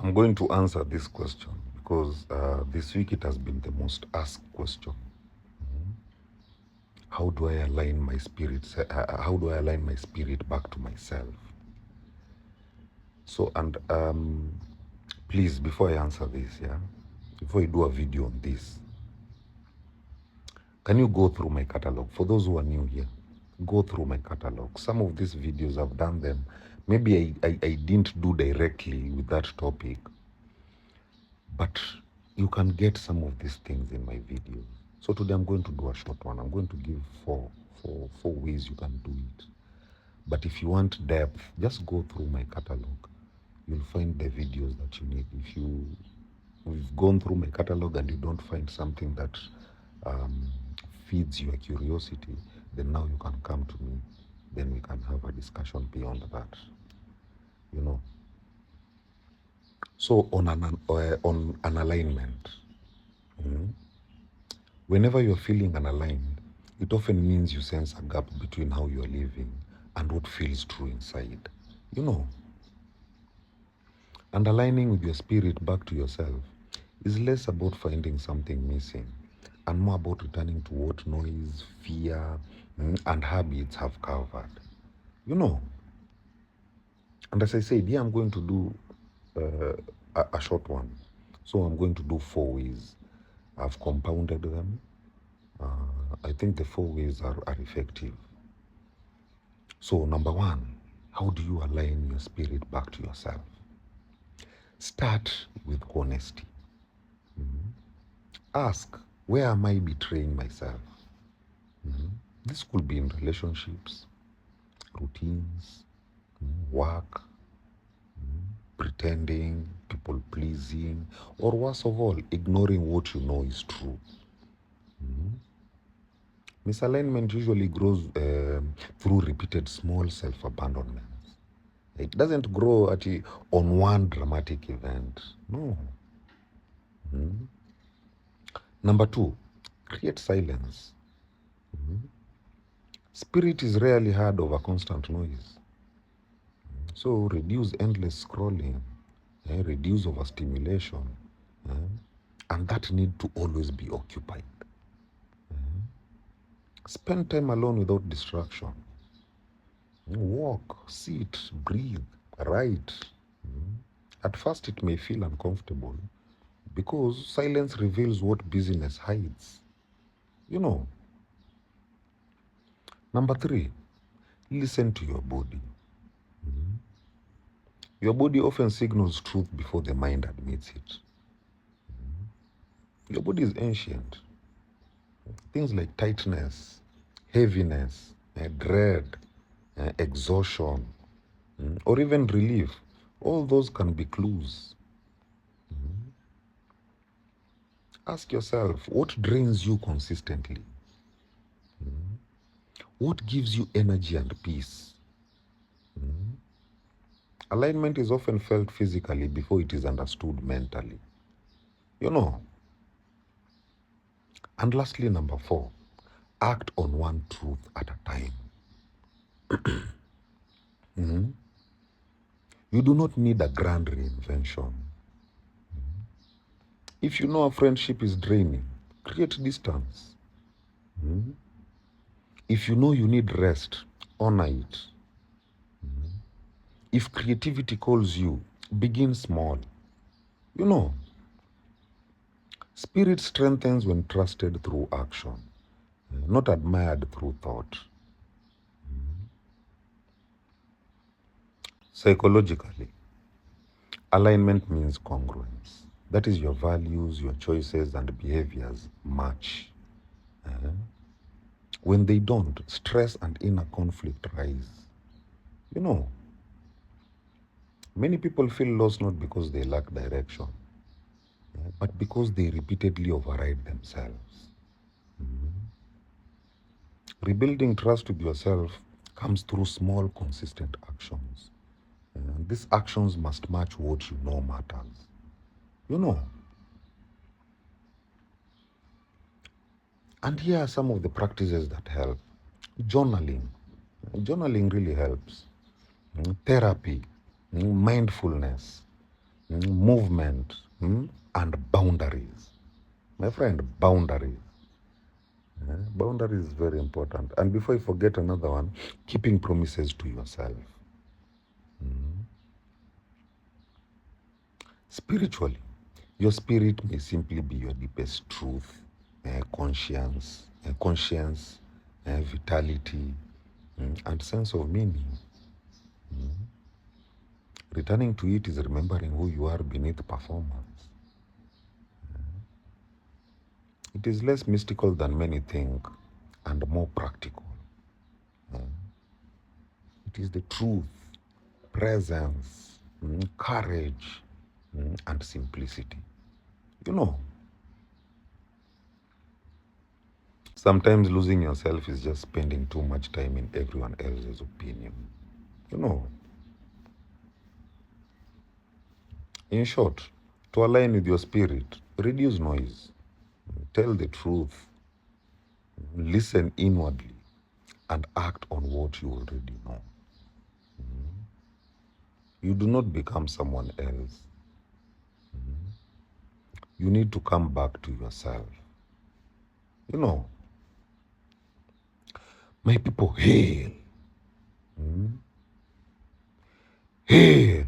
I'm going to answer this question because this week it has been the most asked question. How do I align my spirit? How do I align my spirit back to myself? So, and please, before I answer this, before I do a video on this, can you go through my catalog? For those who are new here, go through my catalog. Some of these videos I've done them. Maybe I didn't do directly with that topic, but you can get some of these things in my videos. So today I'm going to do a short one. I'm going to give four ways you can do it. But if you want depth, just go through my catalog. You'll find the videos that you need. If you've gone through my catalog and you don't find something that feeds your curiosity, then now you can come to me. Then we can have a discussion beyond that. You know. So on an alignment, whenever you're feeling unaligned, it often means you sense a gap between how you're living and what feels true inside. You know. And aligning with your spirit back to yourself is less about finding something missing and more about returning to what noise, fear, and habits have covered. You know. And as I said, I'm going to do a short one. So I'm going to do 4 ways. I've compounded them. I think the 4 ways are effective. So number 1, how do you align your spirit back to yourself? Start with honesty. Ask, where am I betraying myself? This could be in relationships, routines, work, pretending, people pleasing, or worst of all, ignoring what you know is true. Misalignment usually grows through repeated small self-abandonments. It doesn't grow on one dramatic event. No. Number 2, create silence. Spirit is rarely heard over constant noise. So reduce endless scrolling, reduce overstimulation, and that need to always be occupied. Spend time alone without distraction. Walk, sit, breathe, write. At first it may feel uncomfortable because silence reveals what busyness hides. You know. Number 3, listen to your body. Your body often signals truth before the mind admits it. Your body is ancient. Things like tightness, heaviness, dread, exhaustion, or even relief, all those can be clues. Ask yourself, what drains you consistently? What gives you energy and peace? Alignment is often felt physically before it is understood mentally. You know. And lastly, number 4, act on one truth at a time. You do not need a grand reinvention. If you know a friendship is draining, create distance. If you know you need rest, honor it. If creativity calls you, begin small. You know, spirit strengthens when trusted through action, not admired through thought. Psychologically, alignment means congruence. That is, your values, your choices, and behaviors match. When they don't, stress and inner conflict rise. You know, many people feel lost not because they lack direction, but because they repeatedly override themselves. Rebuilding trust with yourself comes through small, consistent actions. These actions must match what you know matters. You know. And here are some of the practices that help. Journaling. Journaling really helps. Therapy. Mindfulness. movement, and boundaries. My friend, boundaries. Boundary is very important. And before I forget another one, keeping promises to yourself. Spiritually, your spirit may simply be your deepest truth, conscience, vitality, and sense of meaning. Returning to it is remembering who you are beneath performance. It is less mystical than many think and more practical. It is the truth, presence, courage, and simplicity. You know, sometimes losing yourself is just spending too much time in everyone else's opinion. You know, in short, to align with your spirit, reduce noise, tell the truth, listen inwardly, and act on what you already know. You do not become someone else. You need to come back to yourself. You know, my people, hail, hail,